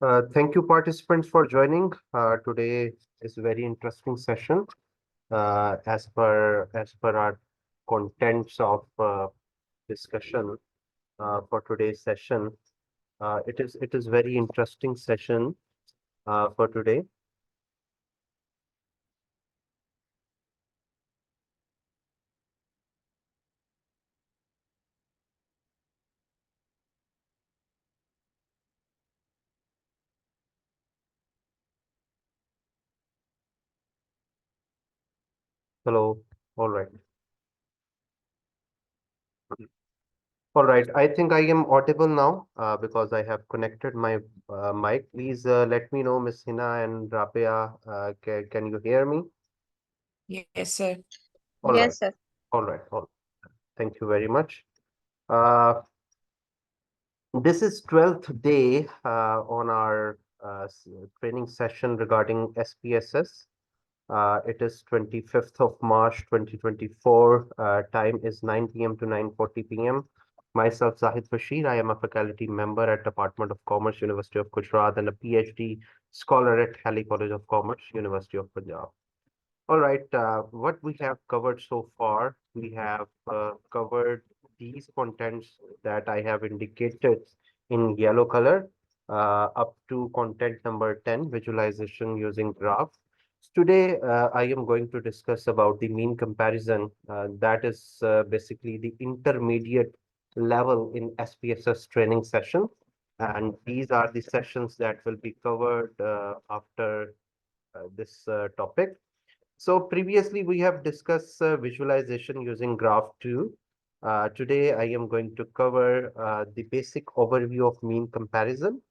Thank you, participants, for joining. Today is a very interesting session. As per our contents of discussion for today's session, it is very interesting session for today. Hello. All right. All right. I think I am audible now because I have connected my mic. Please let me know, Miss Hina and Rabia. Can you hear me? Yes, sir. All right. Yes, sir. All right. All. Thank you very much. Uh, This is 12th day on our training session regarding SPSS. It is 25th of March 2024. Time is 9 p.m. to 9:40 p.m. Myself, Zahid Bashir. I am a faculty member at Department of Commerce, University of Gujarat, and a PhD scholar at Halley College of Commerce, University of Punjab. All right, what we have covered so far, we have covered these contents that I have indicated in yellow color up to content number 10, visualization using graph. Today, I am going to discuss about the mean comparison. That is basically the intermediate level in SPSS training session. And these are the sessions that will be covered after this topic. So previously we have discussed visualization using graph 2. Today I am going to cover the basic overview of mean comparison.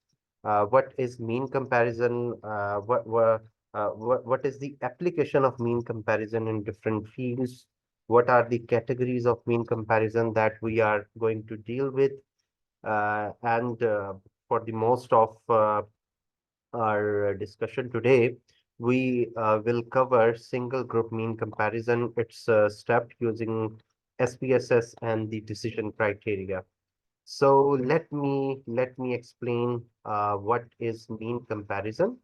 What is mean comparison? What is the application of mean comparison in different fields? What are the categories of mean comparison that we are going to deal with? And for the most of our discussion today, we will cover single group mean comparison, its step using SPSS and the decision criteria. So let me explain what is mean comparison.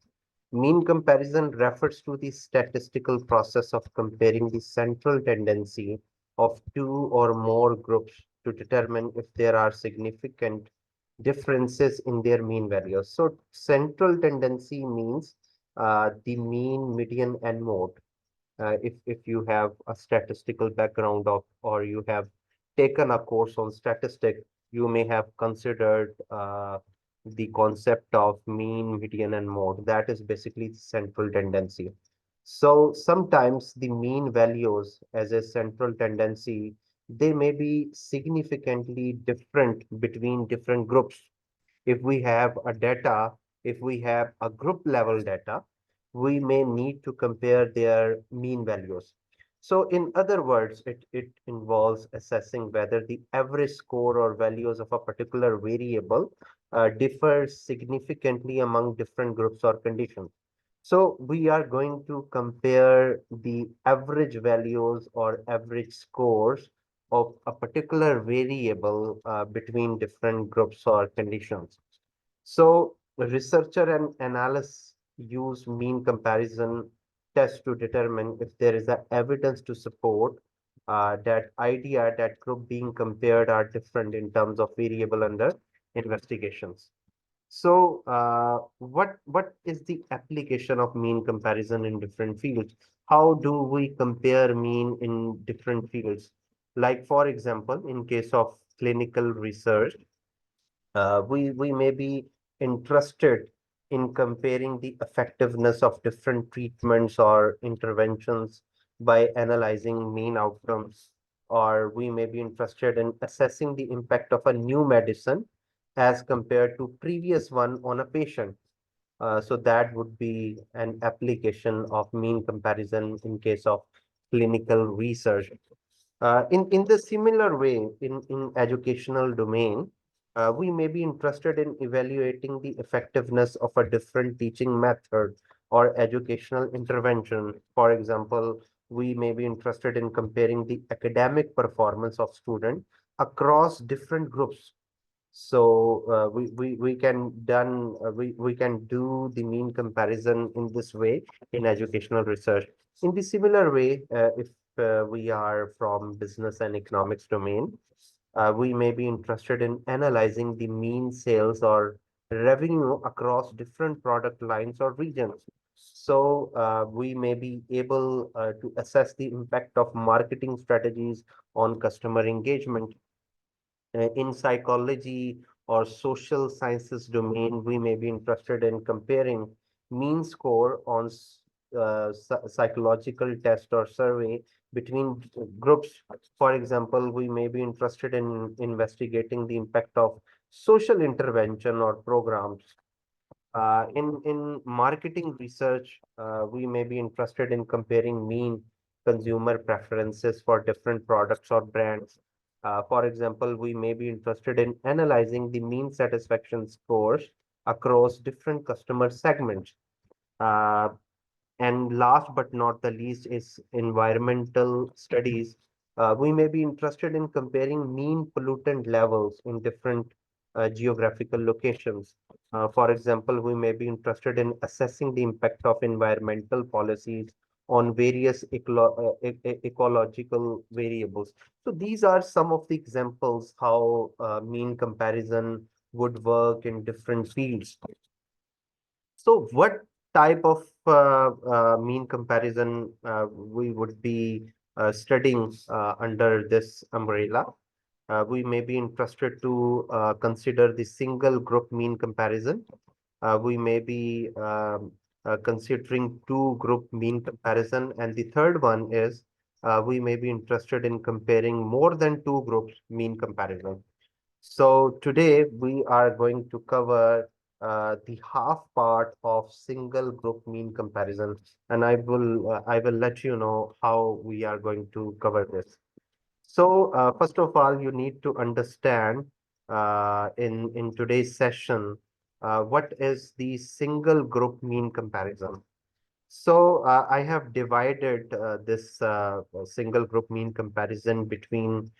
Mean comparison refers to the statistical process of comparing the central tendency of two or more groups to determine if there are significant differences in their mean values. So central tendency means the mean, median, and mode. If you have a statistical background of or you have taken a course on statistics, you may have considered the concept of mean, median, and mode. That is basically the central tendency. So sometimes the mean values as a central tendency, they may be significantly different between different groups. If we have a data, if we have a group level data, we may need to compare their mean values. So in other words, it involves assessing whether the average score or values of a particular variable differ significantly among different groups or conditions. So we are going to compare the average values or average scores of a particular variable between different groups or conditions. So researcher and analysts use mean comparison tests to determine if there is a evidence to support that idea that group being compared are different in terms of variable under investigations. So what is the application of mean comparison in different fields? How do we compare mean in different fields? Like for example, in case of clinical research, we may be interested in comparing the effectiveness of different treatments or interventions by analyzing mean outcomes, or we may be interested in assessing the impact of a new medicine as compared to previous one on a patient. So that would be an application of mean comparison in case of clinical research. In the similar way, in educational domain, we may be interested in evaluating the effectiveness of a different teaching method or educational intervention. For example, we may be interested in comparing the academic performance of students across different groups. So we can do the mean comparison in this way in educational research. In the similar way, if we are from business and economics domain, we may be interested in analyzing the mean sales or revenue across different product lines or regions. So we may be able to assess the impact of marketing strategies on customer engagement. In psychology or social sciences domain, we may be interested in comparing mean score on psychological test or survey between groups. For example, we may be interested in investigating the impact of social intervention or programs. In marketing research, we may be interested in comparing mean consumer preferences for different products or brands. For example, we may be interested in analyzing the mean satisfaction scores across different customer segments. Uh, and last but not the least is environmental studies. We may be interested in comparing mean pollutant levels in different geographical locations. For example, we may be interested in assessing the impact of environmental policies on various ecological variables. So these are some of the examples how mean comparison would work in different fields. So what type of mean comparison we would be studying under this umbrella? We may be interested to consider the single group mean comparison. We may be considering two group mean comparison. And the third one is we may be interested in comparing more than two groups mean comparison. So today we are going to cover the half part of single group mean comparison, and I will let you know how we are going to cover this. So first of all, you need to understand in today's session what is the single group mean comparison. So I have divided this single group mean comparison between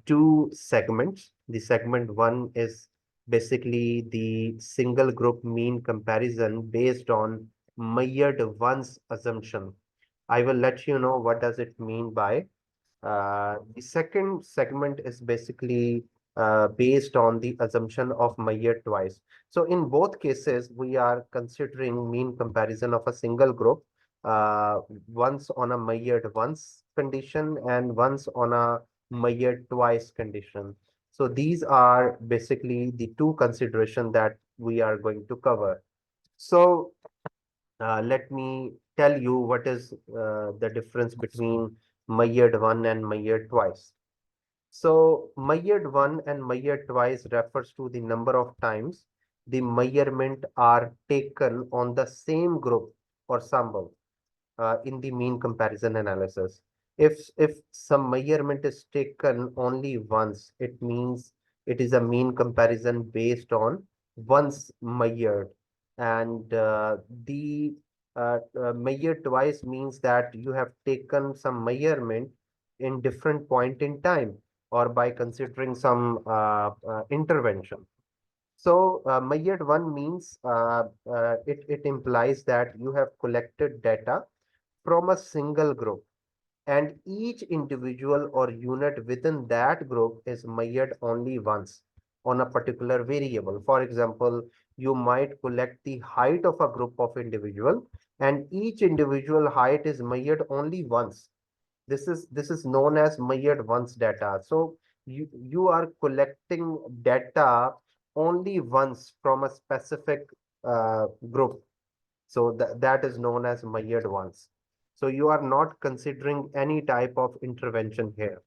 two segments. The segment one is basically the single group mean comparison based on measured once assumption. I will let you know what does it mean by the second segment is basically based on the assumption of measured twice. So in both cases, we are considering mean comparison of a single group, once on a measured once condition and once on a measured twice condition. So these are basically the two consideration that we are going to cover. So let me tell you what is the difference between measured one and measured twice. So measured one and measured twice refers to the number of times the measurement are taken on the same group or sample in the mean comparison analysis. If some measurement is taken only once, it means it is a mean comparison based on once measured. And the measured twice means that you have taken some measurement in different point in time or by considering some intervention. So measured one means it implies that you have collected data from a single group, and each individual or unit within that group is measured only once on a particular variable. For example, you might collect the height of a group of individual, and each individual height is measured only once. This is known as measured once data. So you are collecting data only once from a specific group. So that is known as measured once. So you are not considering any type of intervention here.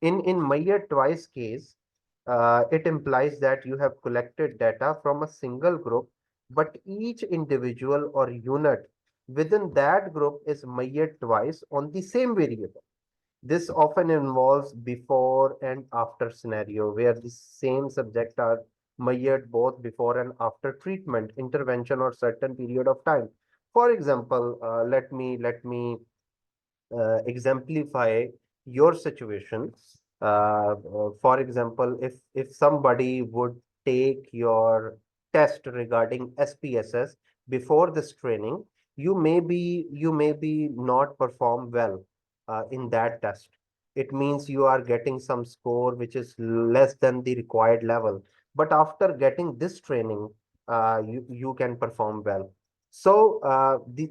In measured twice case, it implies that you have collected data from a single group, but each individual or unit within that group is measured twice on the same variable. This often involves before and after scenario where the same subject are measured both before and after treatment, intervention, or certain period of time. For example, let me exemplify your situation. For example, if somebody would take your test regarding SPSS before this training, you may be not perform well in that test. It means you are getting some score which is less than the required level. But after getting this training, you can perform well. So the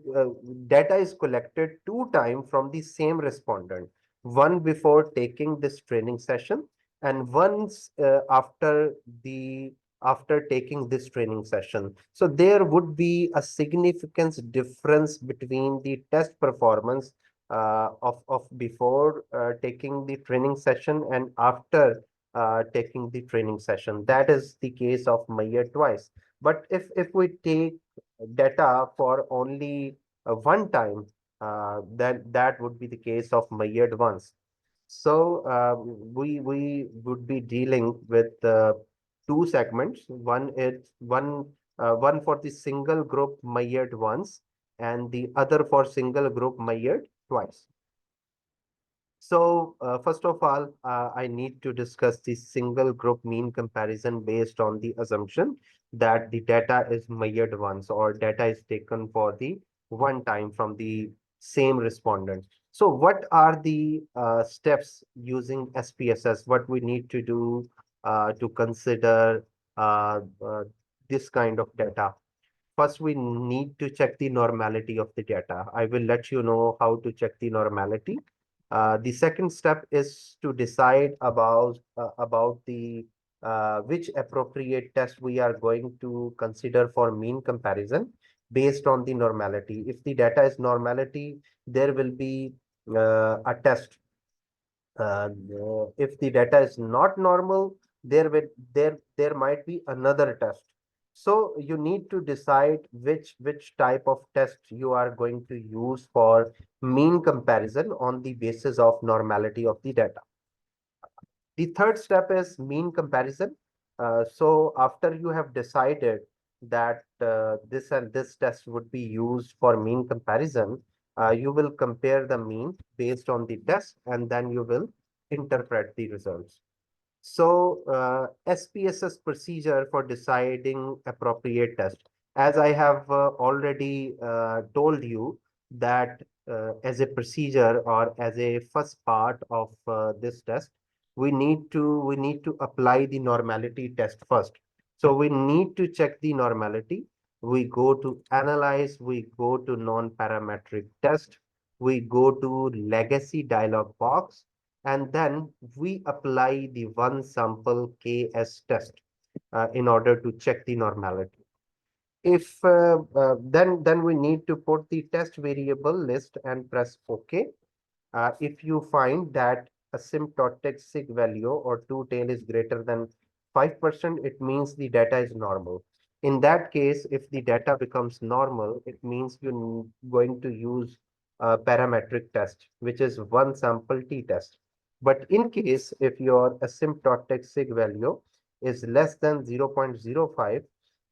data is collected 2 times from the same respondent, one before taking this training session and once after taking this training session. So there would be a significant difference between the test performance of before taking the training session and after taking the training session. That is the case of Mayer twice. But if we take data for only one time, then that would be the case of Mayer once. So we would be dealing with two segments. One for the single group Mayered once, and the other for single group Mayered twice. So first of all, I need to discuss the single group mean comparison based on the assumption that the data is measured once or data is taken for the one time from the same respondent. So what are the steps using SPSS? What we need to do to consider uh, uh, this kind of data? First, we need to check the normality of the data. I will let you know how to check the normality. The second step is to decide about the which appropriate test we are going to consider for mean comparison based on the normality. If the data is normality, there will be a test. If the data is not normal, there might be another test. So you need to decide which type of test you are going to use for mean comparison on the basis of normality of the data. The third step is mean comparison. So after you have decided that this and this test would be used for mean comparison, you will compare the mean based on the test and then you will interpret the results. So SPSS procedure for deciding appropriate test. As I have already told you that as a procedure or as a first part of this test, we need to apply the normality test first. So we need to check the normality. We go to analyze, we go to non-parametric test, we go to legacy dialog box, and then we apply the one sample KS test in order to check the normality. If then we need to put the test variable list and press OK. If you find that asymptotic sig value or two tail is greater than 5%, it means the data is normal. In that case, if the data becomes normal, it means you're going to use a parametric test, which is one sample t-test. But in case if your asymptotic sig value is less than 0.05,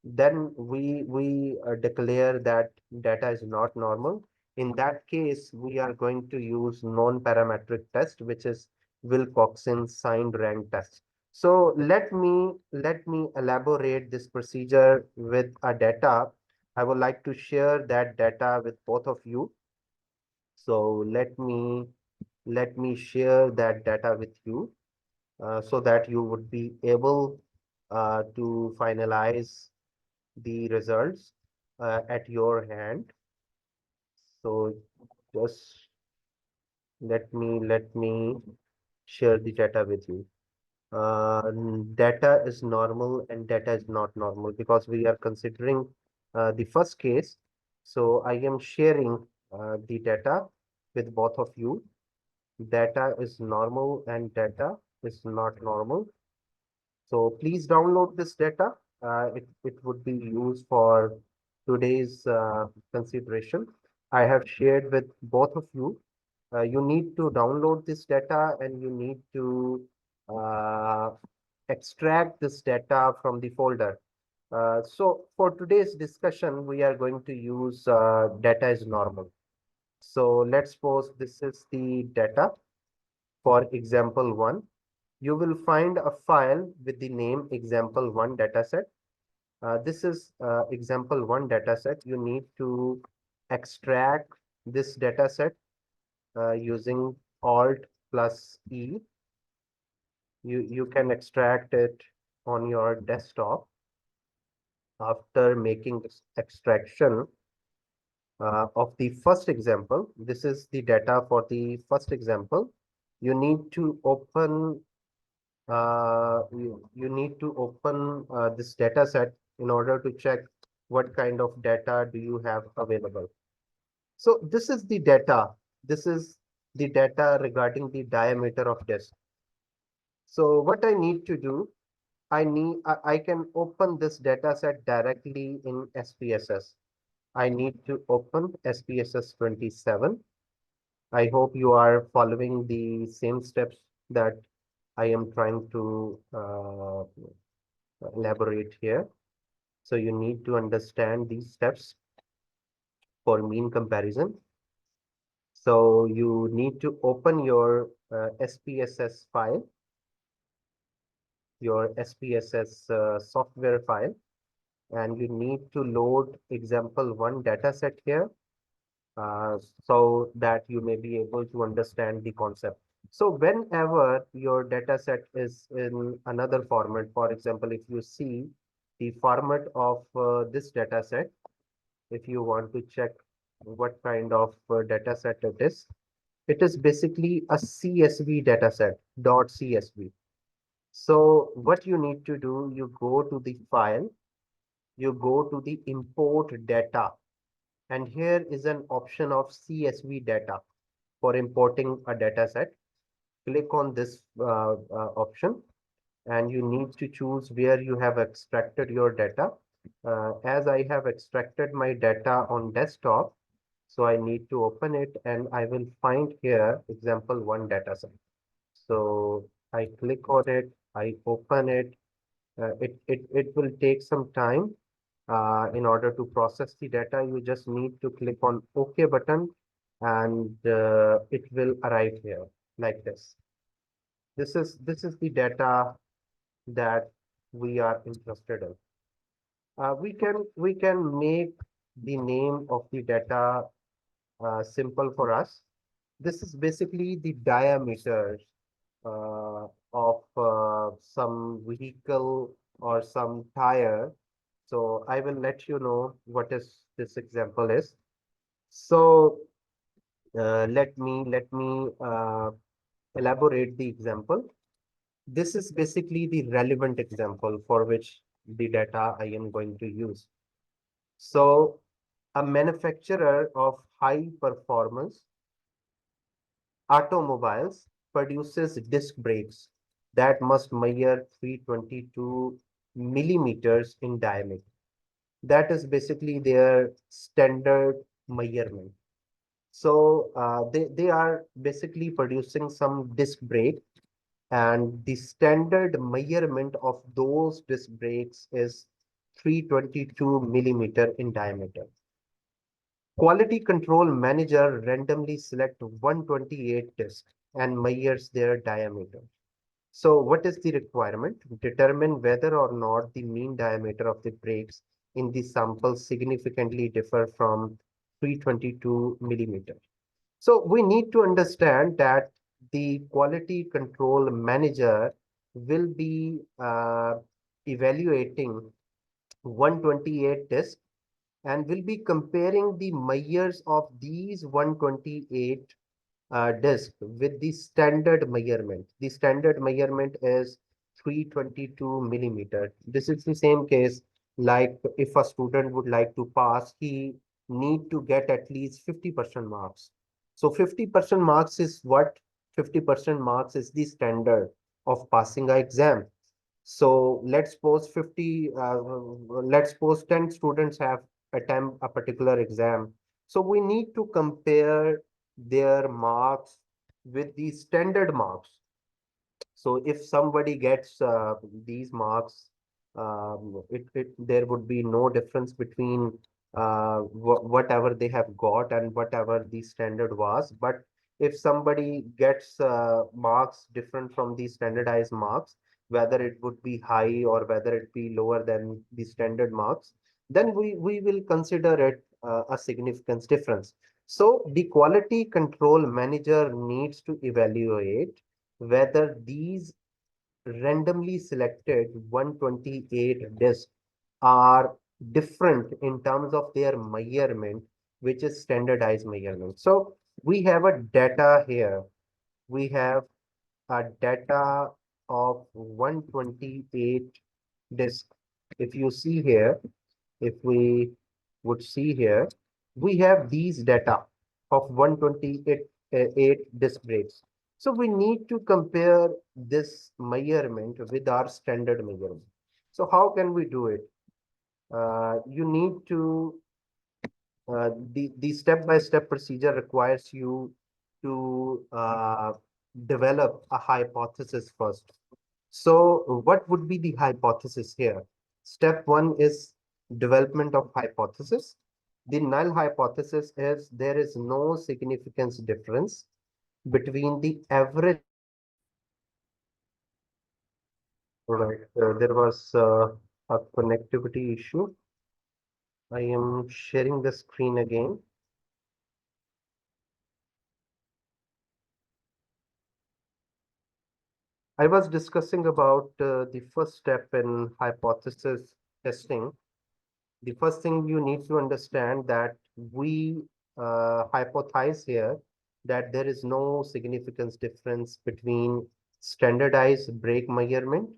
then we declare that data is not normal. In that case, we are going to use non-parametric test, which is Wilcoxon signed rank test. So let me elaborate this procedure with a data. I would like to share that data with both of you. So let me share that data with you so that you would be able to finalize the results at your hand. So just let me share the data with you. Data is normal and data is not normal because we are considering the first case. So I am sharing the data with both of you. Data is normal and data is not normal. So please download this data. It would be used for today's consideration. I have shared with both of you. You need to download this data and you need to uh, extract this data from the folder. So for today's discussion, we are going to use data is normal. So let's suppose this is the data for example one. you will find a file with the name example1 dataset. This is example1 dataset. You need to extract this dataset using Alt plus E. You can extract it on your desktop. After making this extraction of the first example, this is the data for the first example. You need to open you need to open this data set in order to check what kind of data do you have available. So this is the data. This is the data regarding the diameter of disk. So what I need to do, I can open this data set directly in SPSS. I need to open SPSS 27. I hope you are following the same steps that I am trying to elaborate here. So you need to understand these steps for mean comparison. So you need to open your SPSS file, your SPSS software file, and you need to load example1 dataset here so that you may be able to understand the concept. So whenever your data set is in another format, for example, if you see the format of this data set, if you want to check what kind of data set it is basically a CSV data set, .csv. So what you need to do, you go to the file, you go to the import data, and here is an option of CSV data for importing a data set. Click on this option and you need to choose where you have extracted your data. As I have extracted my data on desktop, so I need to open it and I will find here example1 dataset. So I click on it, I open it. It will take some time in order to process the data. You just need to click on OK button and it will arrive here like this. This is the data that we are interested in. We can make the name of the data simple for us. This is basically the diameter of some vehicle or some tire. So I will let you know what is this example is. So let me elaborate the example. This is basically the relevant example for which the data I am going to use. So a manufacturer of high performance automobiles produces disc brakes that must measure 322 millimeters in diameter. That is basically their standard measurement. So they are basically producing some disc brake, and the standard measurement of those disc brakes is 322 millimeter in diameter. Quality control manager randomly select 128 discs and measures their diameter. So what is the requirement? Determine whether or not the mean diameter of the brakes in the sample significantly differ from 322 millimeter. So we need to understand that the quality control manager will be evaluating 128 discs and will be comparing the measures of these 128 disc with the standard measurement. The standard measurement is 322 millimeter. This is the same case like if a student would like to pass, he need to get at least 50% marks. So 50% marks is what? 50% marks is the standard of passing a exam. So let's suppose 10 students have attempt a particular exam. So we need to compare their marks with the standard marks. So if somebody gets these marks, there would be no difference between whatever they have got and whatever the standard was. But If somebody gets marks different from the standardized marks, whether it would be high or whether it be lower than the standard marks, then we will consider it a significance difference. So the quality control manager needs to evaluate whether these randomly selected 128 discs are different in terms of their measurement, which is standardized measurement. So we have a data here. We have a data of 128 discs. If you see here, if we would see here, we have these data of 128 disc breaks. So we need to compare this measurement with our standard measurement. So how can we do it? You need to the step-by-step procedure requires you to develop a hypothesis first. So what would be the hypothesis here? Step one is development of hypothesis. The null hypothesis is there is no significance difference between the average. Right. There was a connectivity issue. I am sharing the screen again. I was discussing about the first step in hypothesis testing. The first thing you need to understand that we hypothesize here that there is no significance difference between standardized break measurement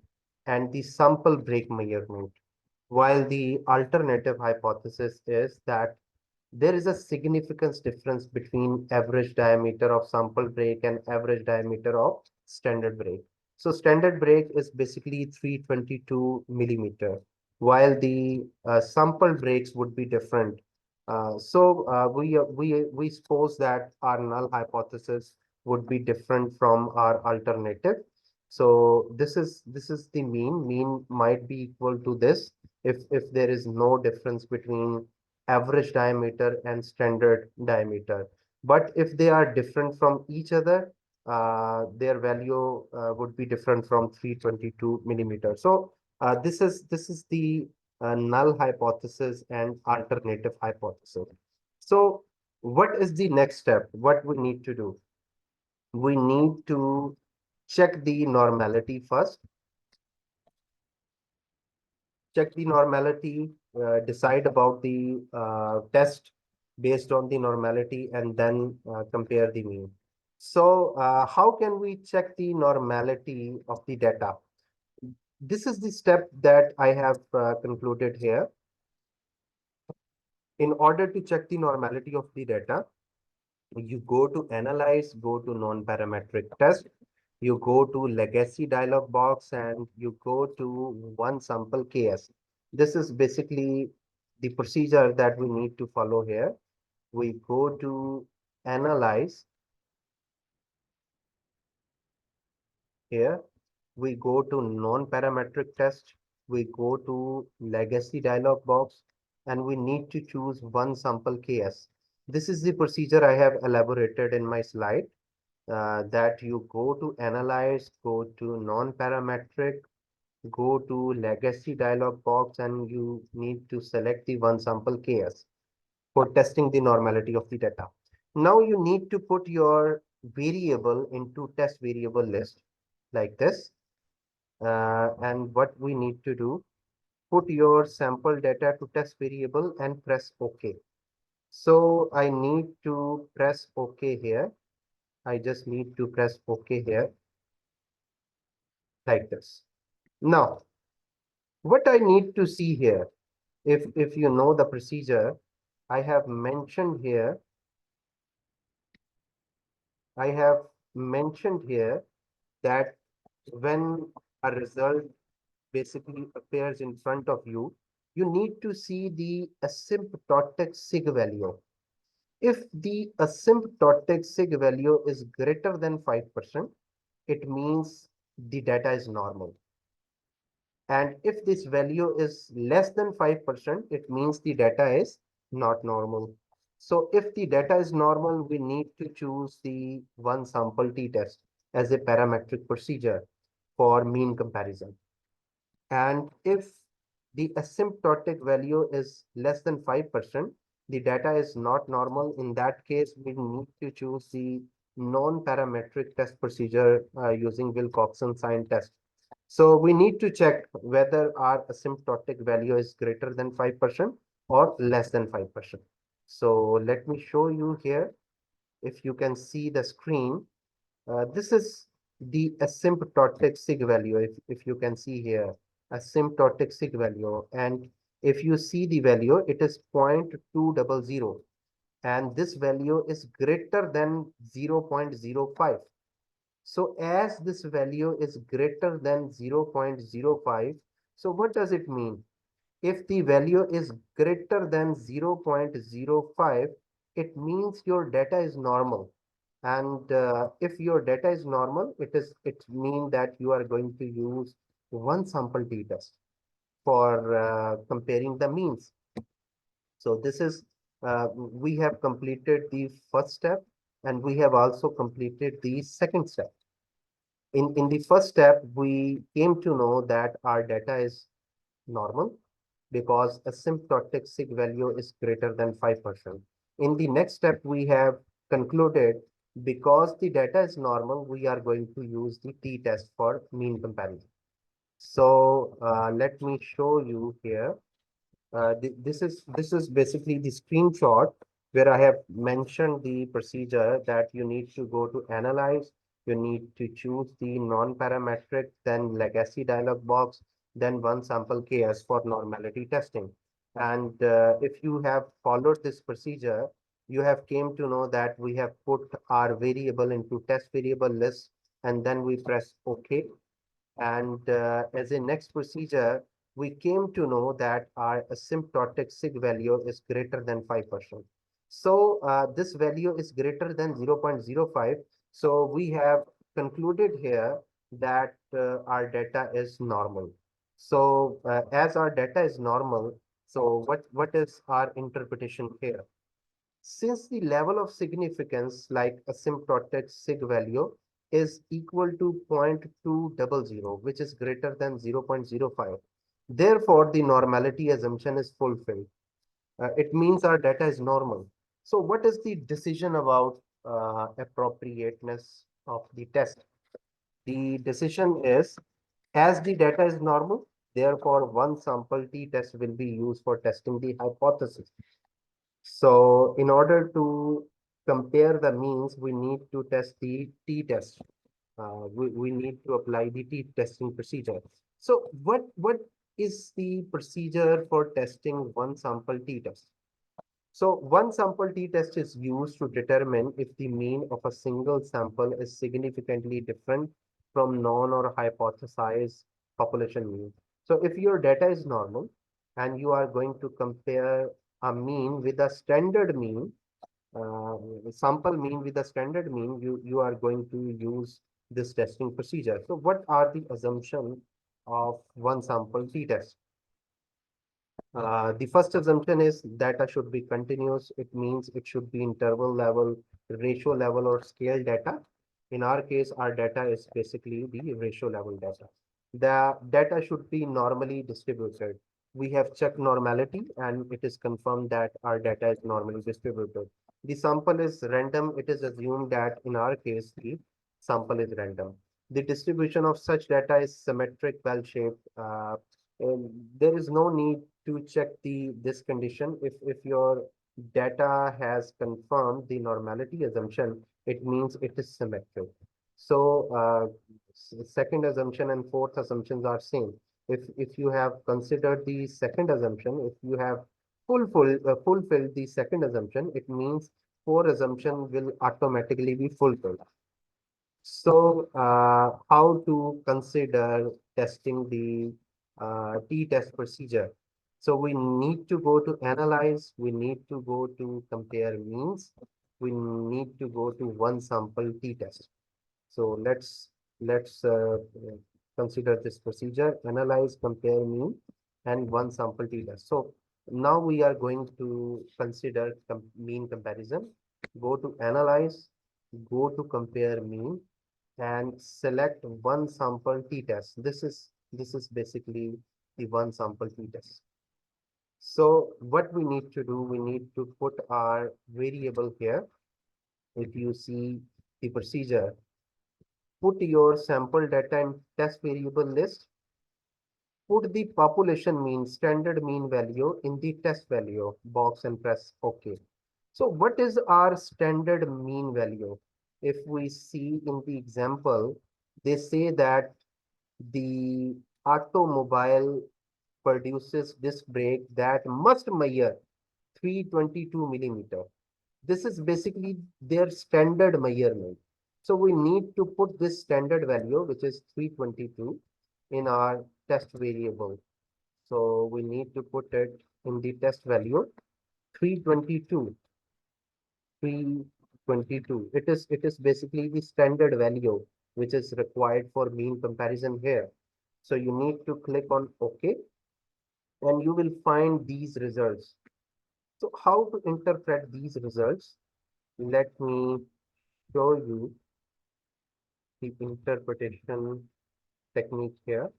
and the sample break measurement, while the alternative hypothesis is that there is a significance difference between average diameter of sample break and average diameter of standard break. So standard break is basically 322 millimeter, while the sample breaks would be different. We suppose that our null hypothesis would be different from our alternative. So this is the mean. Mean might be equal to this if there is no difference between average diameter and standard diameter. But if they are different from each other, their value would be different from 322 millimeters. So this is the null hypothesis and alternative hypothesis. So what is the next step? What we need to do? We need to check the normality first. Check the normality, decide about the test based on the normality, and then compare the mean. So how can we check the normality of the data? This is the step that I have concluded here. In order to check the normality of the data, you go to analyze, go to non-parametric test, you go to legacy dialog box, and you go to one sample KS. This is basically the procedure that we need to follow here. We go to analyze here. We go to non-parametric test. We go to legacy dialog box, and we need to choose one sample KS. This is the procedure I have elaborated in my slide. That you go to analyze, go to non-parametric, go to legacy dialog box, and you need to select the one sample KS for testing the normality of the data. Now you need to put your variable into test variable list like this. And what we need to do, put your sample data to test variable and press OK. So I need to press OK here. I just need to press OK here like this. Now, what I need to see here, if you know the procedure, I have mentioned here, I have mentioned here that when a result basically appears in front of you, you need to see the asymptotic sig value. If the asymptotic sig value is greater than 5%, it means the data is normal. And if this value is less than 5%, it means the data is not normal. So if the data is normal, we need to choose the one sample t-test as a parametric procedure for mean comparison. And if the asymptotic value is less than 5%, the data is not normal. In that case, we need to choose the non-parametric test procedure using Wilcoxon sign test. So we need to check whether our asymptotic value is greater than 5% or less than 5%. So let me show you here. If you can see the screen, this is the asymptotic sig value. If you can see here, asymptotic sig value. And if you see the value, it is 0.200. And this value is greater than 0.05. So as this value is greater than 0.05, so what does it mean? If the value is greater than 0.05, it means your data is normal. And if your data is normal, it means that you are going to use one sample t-test for comparing the means. So this is, we have completed the first step, and we have also completed the second step. In the first step, we came to know that our data is normal because asymptotic sig value is greater than 5%. In the next step, we have concluded because the data is normal, we are going to use the t-test for mean comparison. So let me show you here. This is basically the screenshot where I have mentioned the procedure that you need to go to analyze, you need to choose the non-parametric, then legacy dialog box, then one sample KS for normality testing. And if you have followed this procedure, you have came to know that we have put our variable into test variable list, and then we press OK. And as a next procedure, we came to know that our asymptotic sig value is greater than 5%. So this value is greater than 0.05. So we have concluded here that our data is normal. So as our data is normal, so what is our interpretation here? Since the level of significance like asymptotic sig value is equal to 0.200, which is greater than 0.05, therefore the normality assumption is fulfilled. It means our data is normal. So what is the decision about appropriateness of the test? The decision is, as the data is normal, therefore one sample t-test will be used for testing the hypothesis. So in order to compare the means, we need to test the t-test. We need to apply the t-testing procedure. So what is the procedure for testing one sample t-test? So one sample t-test is used to determine if the mean of a single sample is significantly different from known or hypothesized population mean. So if your data is normal and you are going to compare a mean with a standard mean, uh, sample mean with a standard mean, you are going to use this testing procedure. So what are the assumption of one sample t-test? The first assumption is data should be continuous. It means it should be interval level, ratio level, or scale data. In our case, our data is basically the ratio level data. The data should be normally distributed. We have checked normality and it is confirmed that our data is normally distributed. The sample is random. It is assumed that in our case, the sample is random. The distribution of such data is symmetric, well-shaped. And there is no need to check this condition. If your data has confirmed the normality assumption, it means it is symmetric. So second assumption and fourth assumptions are same. If you have considered the second assumption, if you have fulfilled the second assumption, it means fourth assumption will automatically be fulfilled. So, how to consider testing the t-test procedure? So we need to go to analyze, we need to go to compare means, we need to go to one sample t-test. So let's consider this procedure: analyze, compare mean, and one sample t-test. So Now we are going to consider mean comparison. Go to analyze, go to compare mean, and select one sample t-test. This is basically the one sample t-test. So what we need to do, we need to put our variable here. If you see the procedure, put your sample data in test variable list, put the population mean, standard mean value in the test value box and press OK. So what is our standard mean value? If we see in the example, they say that the automobile produces disc brake that must measure 322 millimeter. This is basically their standard measurement. So we need to put this standard value, which is 322, in our test variable. So we need to put it in the test value 322. 322. It is basically the standard value which is required for mean comparison here. So you need to click on OK, and you will find these results. So how to interpret these results? Let me show you the interpretation technique here.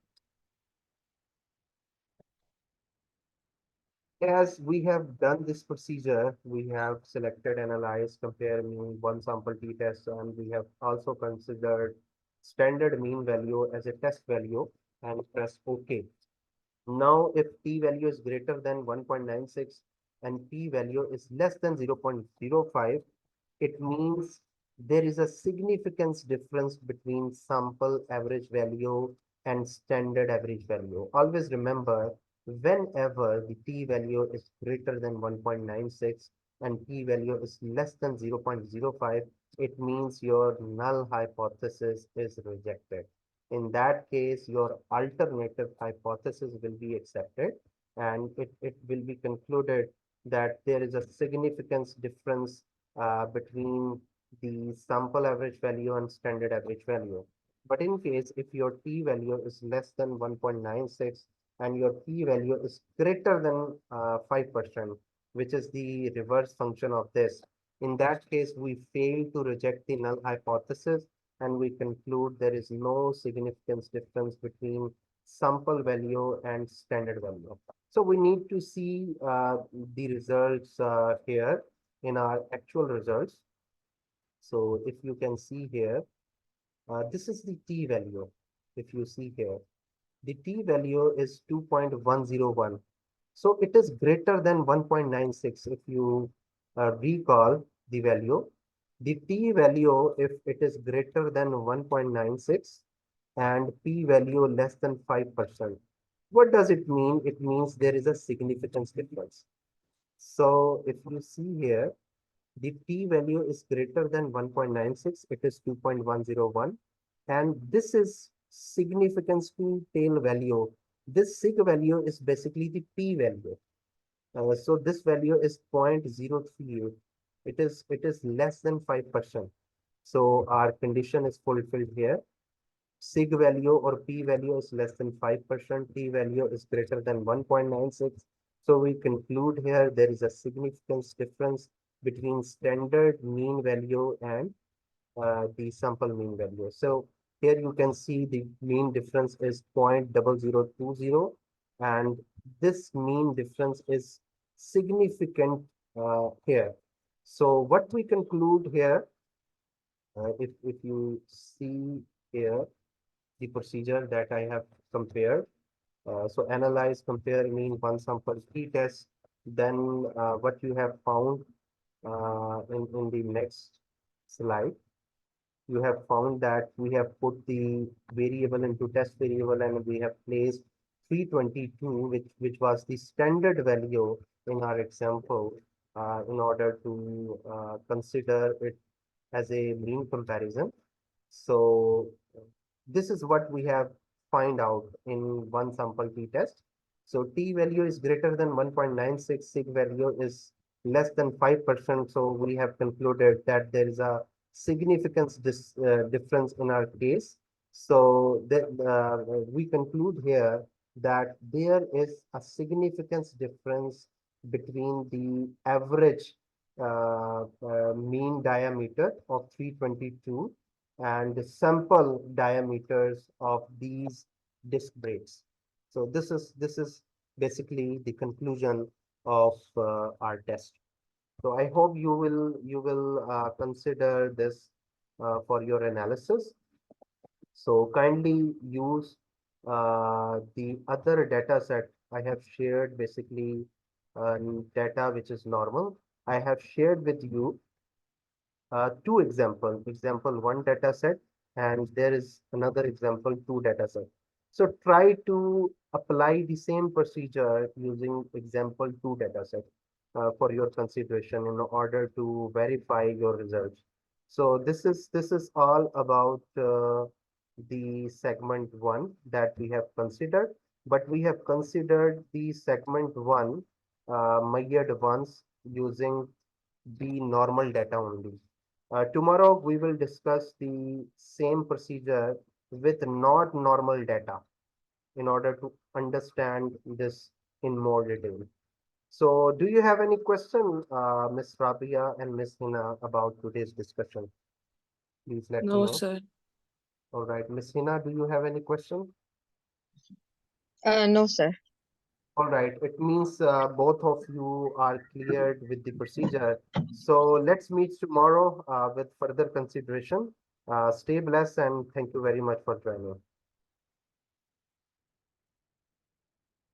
As we have done this procedure, we have selected, analyzed, compare mean, one sample t-test, and we have also considered standard mean value as a test value and press OK. Now, if p-value is greater than 1.96 and p-value is less than 0.05, it means there is a significance difference between sample average value and standard average value. Always remember, whenever the p-value is greater than 1.96 and p-value is less than 0.05, it means your null hypothesis is rejected. In that case, your alternative hypothesis will be accepted, and it will be concluded that there is a significance difference between the sample average value and standard average value. But in case if your p-value is less than 1.96 and your p-value is greater than 5%, which is the reverse function of this, in that case, we fail to reject the null hypothesis and we conclude there is no significance difference between sample value and standard value. So we need to see the results here in our actual results. So if you can see here, this is the t value. If you see here, the t value is 2.101. So it is greater than 1.96. If you recall the value, the t value, if it is greater than 1.96 and p value less than 5%, what does it mean? It means there is a significance difference. So if you see here, the p-value is greater than 1.96, it is 2.101, and this is significance to tail value. This sig value is basically the p-value. So this value is 0.038. It is less than 5%. So our condition is fulfilled here. Sig value or p value is less than 5%, t value is greater than 1.96. So we conclude here there is a significance difference between standard mean value and the sample mean value. So here you can see the mean difference is 0.0020, and this mean difference is significant here. So what we conclude here, if you see here, the procedure that I have compared. So analyze, compare, mean, one sample t-test. Then what you have found in the next slide, you have found that we have put the variable into test variable and we have placed 322, which was the standard value in our example, in order to consider it as a mean comparison. So this is what we have find out in one sample t-test. So t value is greater than 1.96, sig value is less than 5%. So we have concluded that there is a significance difference in our case. So that we conclude here that there is a significant difference between the average mean diameter of 322 and the sample diameters of these disc brakes. So this is basically the conclusion of our test. So I hope you will consider this for your analysis. So kindly use the other data set I have shared, basically data which is normal. I have shared with you two example. Example one data set, and there is another example two data set. So try to apply the same procedure using example two data set for your consideration in order to verify your results. So this is all about the segment one that we have considered, but we have considered the segment one measured once using the normal data only. Tomorrow we will discuss the same procedure with not normal data in order to understand this in more detail. So, do you have any question, Ms. Rabia and Ms. Hina, about today's discussion? Please let me No, know. sir. All right, Ms. Hina, do you have any question? No, sir. All right, it means both of you are cleared with the procedure. So let's meet tomorrow with further consideration. Stay blessed and thank you very much for joining.